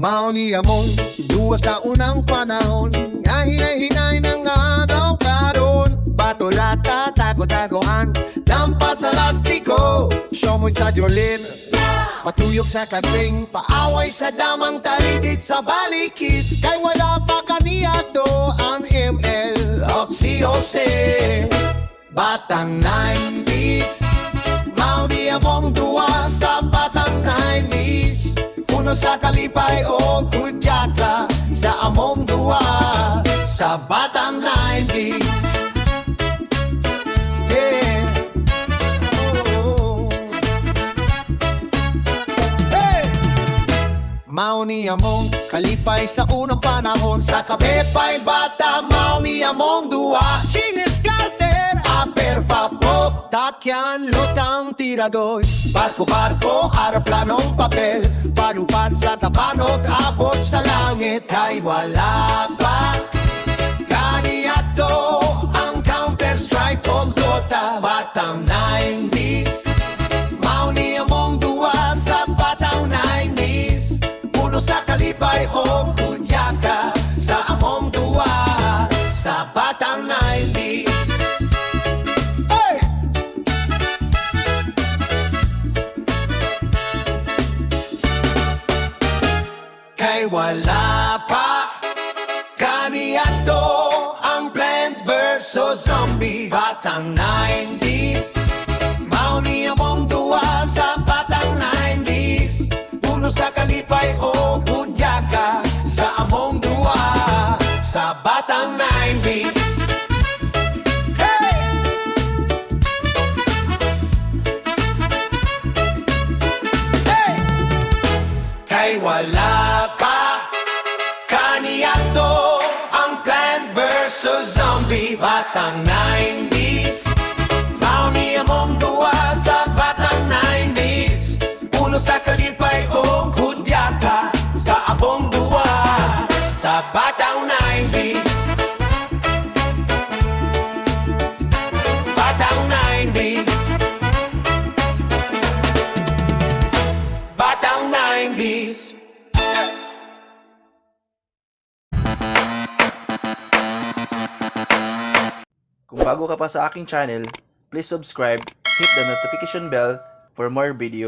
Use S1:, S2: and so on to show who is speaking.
S1: Mao niya mong duwa sa unang panahon, nga hinay-hinay ng agaw karon. Batulata, tago-tagoan, lampas sa lastiko, syomoy sa Jolin. Patuyok sa kasing, paaway sa damang talidid sa balikid. Kay wala pa kaniya to ang ML of si Jose. Batang 90s, mao niya mong duwa sa batang 90s. Uno sa kalipay o kudyaka sa among duwa sa batang 90s. Yeah. Oh. Hey! Mao niya mong kalipay sa unang panahon, sa kabepay bata mao niya mong duwa. Chines Carter, aper papok, takyan lutang tiradoy. Barko-barko, aeroplanong papel, palupad sa tabanot, abot sa langit. Kay wala pa kaniyato ang Counter-Strike o Dota. Batang 90s, mao niya mong duwa sa batang 90s. Puno sa kalipay o kunyaka sa among duwa sa batang 90s. Kay wala pa kaniyato ang Plant vs. Zombie. Batang 90s, mao niya mong duwa sa batang 90s. Puno sa kalipay o kudyaka sa among duwa sa batang 90s. Hey! Hey! Kay wala pa kaniyato ang Plant vs. Zombie. Batang 90s, mao niya mong duwa sa batang 90s. Puno sa kalipay o kudyaka sa among duwa sa batang 90s. Batang 90s. Batang 90s.
S2: Kung bago ka pa sa aking channel, please subscribe, hit the notification bell for more videos.